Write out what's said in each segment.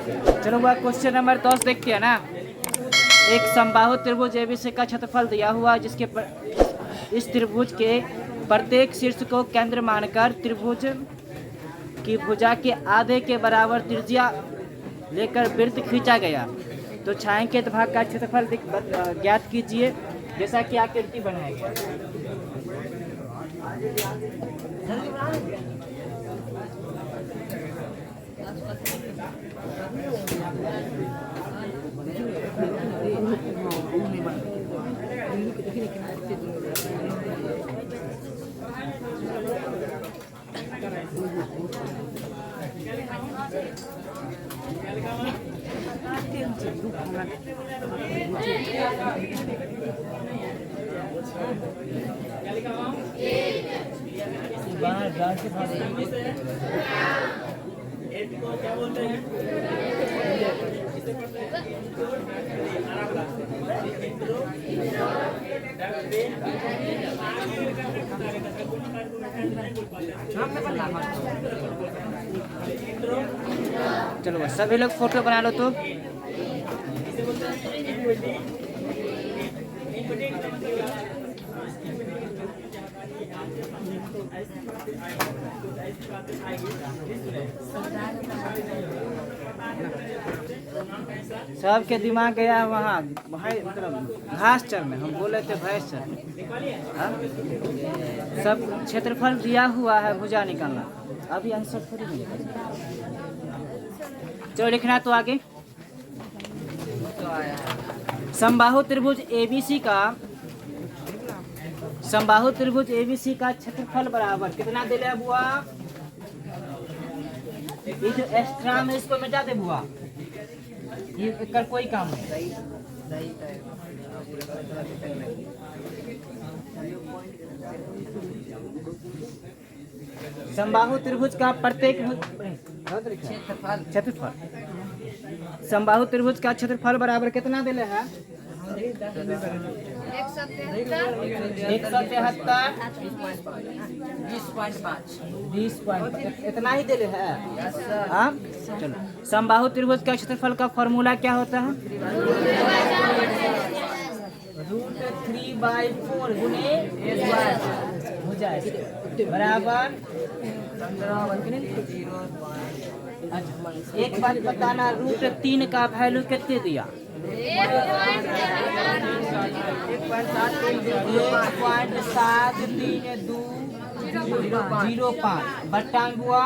चलो वह question number 10 देखते हैं ना। एक समबाहु त्रिभुज एबीसी का क्षेत्रफल दिया हुआ जिसके इस त्रिभुज के प्रत्येक शीर्ष को केंद्र मानकर त्रिभुज की भुजा के आधे के बराबर त्रिज्या लेकर वृत्त खींचा गया। तो छायांकित भाग का क्षेत्रफल ज्ञात कीजिए जैसा कि आकृति बनाया गया। क्या बोलते हैं? चलो सभी लोग फोटो बना लो तो। सबके दिमाग गया वहाँ मतलब घास चरने, हम बोले थे भैंस चरने। सब क्षेत्रफल दिया हुआ है, भुजा निकालना। अभी आंसर थोड़ी नहीं निकलेगा। चलो लिखना तो आगे। समबाहु त्रिभुज एबीसी का क्षेत्रफल बराबर कितना दे ले बुआ? ये जो एक्स्ट्रा में इसको मिटा दे बुआ, ये कर कोई काम नहीं। समबाहु त्रिभुज का प्रत्येक क्षेत्रफल समबाहु त्रिभुज का क्षेत्रफल बराबर कितना दिले है? 173 20.5 इतना ही दिले है। हाँ चलो, समबाहु त्रिभुज का क्षेत्रफल का फॉर्मूला क्या होता है? √3/4 गुने भुजा बराबर। अच्छा एक बात बताना, √3 का वैल्यू कितने दिया? 1.73205 बट्टांगुआ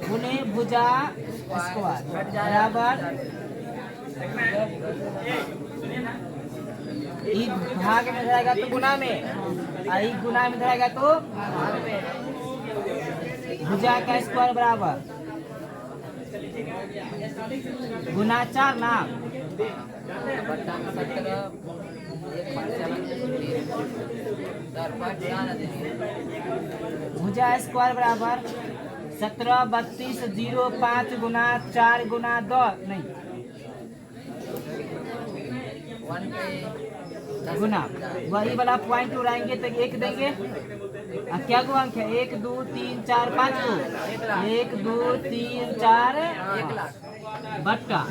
गुने भुजा स्क्वायर बराबर। भाग में धरेगा तो गुना में, गुना में धरेगा तो भुजा का स्क्वायर बराबर गुना 4 ना। भुजा स्क्वायर बराबर 173205 गुना 4 गुना 2 नहीं गुना, वही वाला पॉइंट उड़ाएंगे तो 1 देंगे। क्या गो अंक है? 1 2 3 4 5 को 1 2 3 4 बट्टा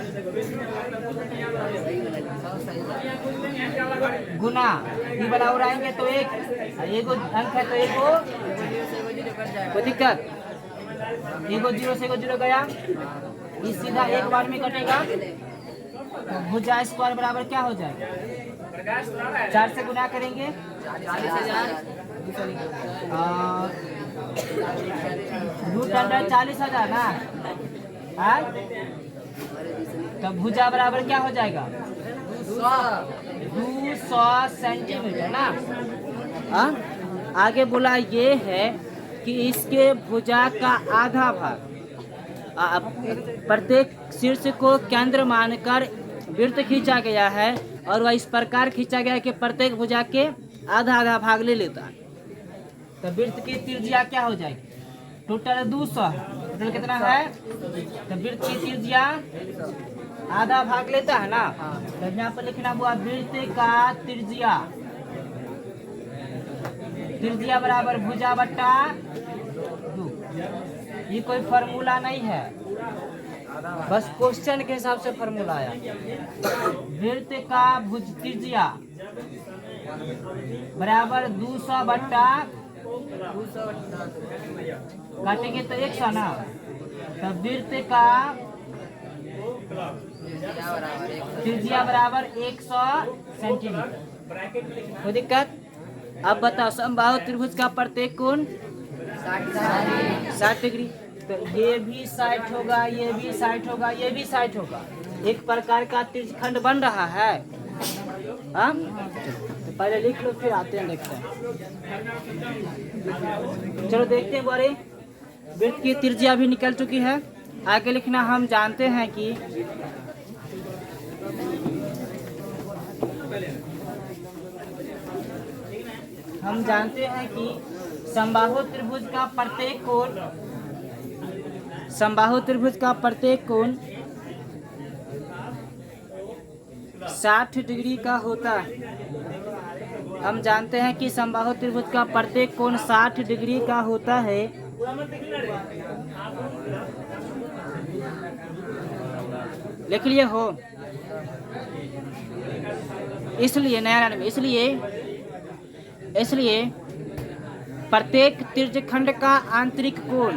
गुना, ये वाला उड़ाएंगे तो 1 अंक है तो 1 कोई दिक्कत? 1 0 से 0 गया, ये सीधा एक बार में कटेगा। तो भुजा स्क्वायर बराबर क्या हो जाएगा? 4 से गुना करेंगे 40,000 ना। तो भुजा बराबर क्या हो जाएगा? 200 सेंटीमीटर ना। आगे बोला ये है कि इसके भुजा का आधा भाग प्रत्येक शीर्ष को केंद्र मानकर वृत्त खींचा गया है, और वह इस प्रकार खींचा गया है कि प्रत्येक भुजा के आधा आधा भाग ले लेता है। तो वृत्त की त्रिज्या क्या हो जाएगी? टोटल 200, टोटल कितना है? तो वृत्त की त्रिज्या आधा भाग लेता है ना। तो यहाँ पर लिखना हुआ वृत्त का त्रिज्या बराबर भुजा बट्टा 2। ये कोई फॉर्मूला नहीं है, बस क्वेश्चन के हिसाब से फॉर्मूला आया। वृत्त का भुज त्रिज्या बराबर 200 बट्टा काटेंगे तो 100 ना, तो वृत्त का त्रिज्या बराबर 100 सेंटीमीटर। कोई दिक्कत? अब बताओ समबाहु त्रिभुज का प्रत्येक कोण 60 डिग्री, तो ये भी 60 होगा, ये भी 60 होगा, ये भी 60 होगा। एक प्रकार का त्रिज्यखंड बन रहा है। हाँ, तो पहले लिख लो फिर आते हैं देखते हैं। चलो देखते हैं बारे। वृत्त की त्रिज्या भी निकल चुकी है। आगे लिखना हम जानते हैं कि समबाहु त्रिभुज का प्रत्येक कोण 60 डिग्री का होता है। हम जानते हैं कि समबाहु त्रिभुज का प्रत्येक कोण 60 डिग्री का होता है। लिख लिए हो? इसलिए नया में इसलिए प्रत्येक त्रिज्यखंड का आंतरिक कोण,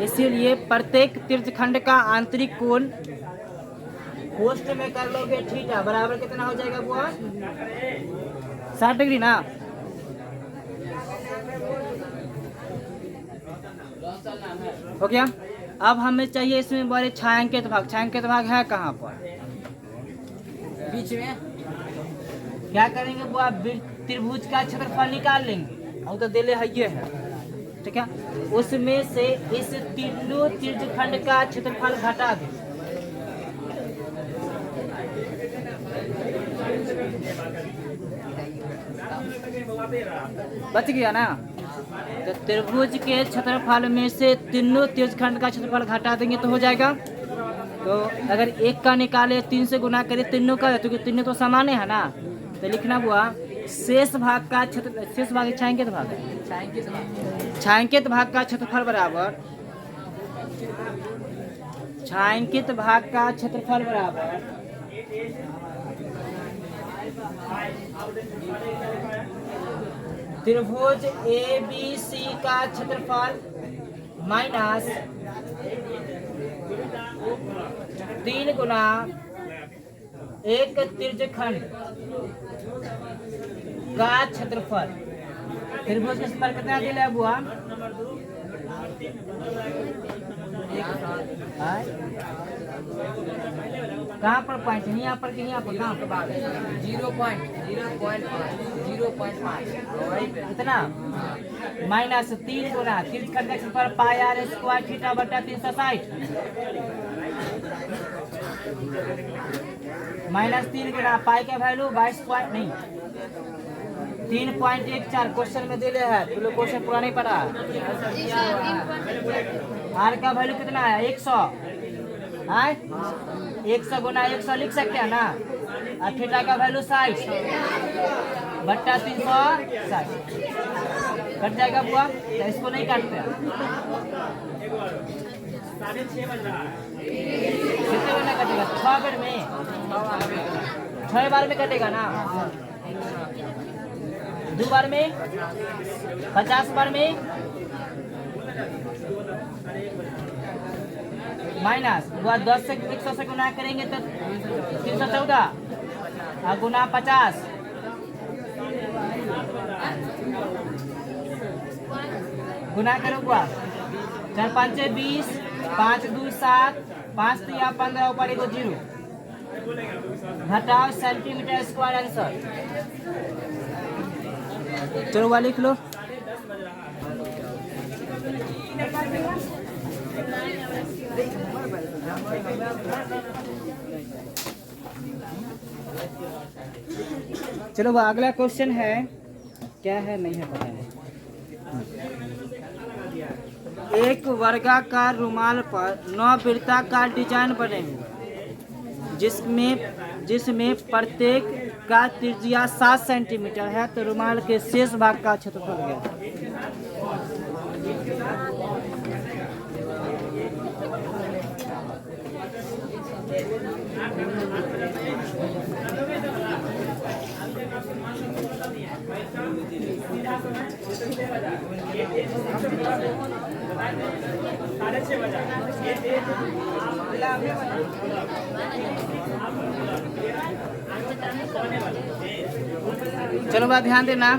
इसीलिए प्रत्येक त्रिज्यखंड का आंतरिक कोण कोष्ठ में कर लोगे थीटा बराबर कितना हो जाएगा बुआ? 60 डिग्री ना। हो गया। अब हमें चाहिए इसमें बड़े छायांकित भाग। छायांकित भाग है कहाँ पर? बीच में। क्या करेंगे बुआ? त्रिभुज का क्षेत्रफल निकाल लेंगे और तो दिले है ये है, ठीक है। उसमें से इस तीनों त्रिज्यखंड का क्षेत्रफल घटा दें। बच गया ना। तो त्रिभुज के क्षेत्रफल में से तीनों त्रिज्यखंड का क्षेत्रफल घटा देंगे तो हो जाएगा। तो अगर एक का निकाले 3 से गुना करे तीनों का, तो तीनों तो समान है ना। तो लिखना हुआ शेष भाग का शेष भाग छायांकित भाग है। छायांकित भाग का क्षेत्रफल बराबर त्रिभुज ABC का क्षेत्रफल माइनस 3 गुना एक त्रिज्यखंड का क्षेत्रफल। त्रिभुज के क्षेत्रफल कितना दिया है बुआ? कहाँ पर पॉइंट? यहाँ पर कि यहाँ पर? कहाँ पर? 0.5 इतना माइनस 3 गुना त्रिज्यखंड का क्षेत्रफल पाई r स्क्वायर थीटा बटा 360 माइनस 3 गुना पाई का वैल्यू 22 पॉइंट नहीं 3.14 क्वेश्चन में दिले है। तो लोग क्वेश्चन पूरा नहीं पढ़ा। आर का वैल्यू कितना है? 100। 100 गुना 100 लिख सकते हैं ना। और थीटा का वैल्यू 60 बट्टा 360 कट जाएगा बुआ। तो इसको नहीं काटते। कितने बार में कटेगा? 6 बार में 6 बार में कटेगा ना। 2 बार में 50 बार में माइनस 10 से 100 से गुना करेंगे तो 314 गुना 50 गुना करो बुआ। 4 5 20 5 2 7 5 3 15 ऊपर 1 0 घटाओ सेंटीमीटर स्क्वायर आंसर। चलो वह लिख लो। चलो वह अगला क्वेश्चन है। क्या है? नहीं है पता है। एक वर्गाकार रुमाल पर 9 वृत्ताकार डिजाइन बने हैं जिसमें प्रत्येक का त्रिज्या 7 सेंटीमीटर है। तो रुमाल के शेष भाग का क्षेत्रफल क्या है? चलो बात ध्यान देना।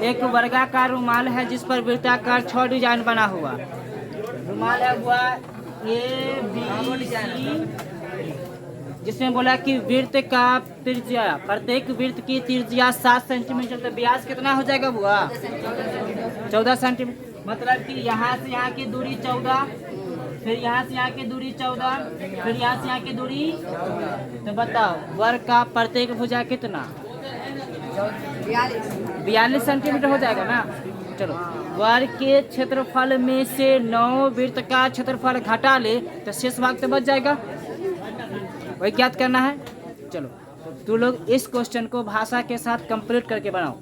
एक वर्गाकार रुमाल है जिस पर वृत्ताकार 6 डिजाइन बना हुआ। रुमाल है हुआ ABC, जिसमें बोला कि वृत्त का त्रिज्या, प्रत्येक वृत्त की त्रिज्या 7 सेंटीमीटर, तो व्यास कितना हो जाएगा बुआ? 14 सेंटीमीटर। मतलब कि यहाँ से यहाँ की दूरी 14, फिर यहाँ से यहाँ की दूरी 14, फिर यहाँ से यहाँ की दूरी, तो बताओ वर्ग का प्रत्येक भुजा कितना? 42 सेंटीमीटर हो जाएगा ना। चलो, वर्ग के क्षेत्रफल में से 9 वृत्त का क्षेत्रफल घटा ले तो शेष भाग तो बच जाएगा, वही ज्ञात करना है। चलो, तू लोग इस क्वेश्चन को भाषा के साथ कंप्लीट करके बनाओ।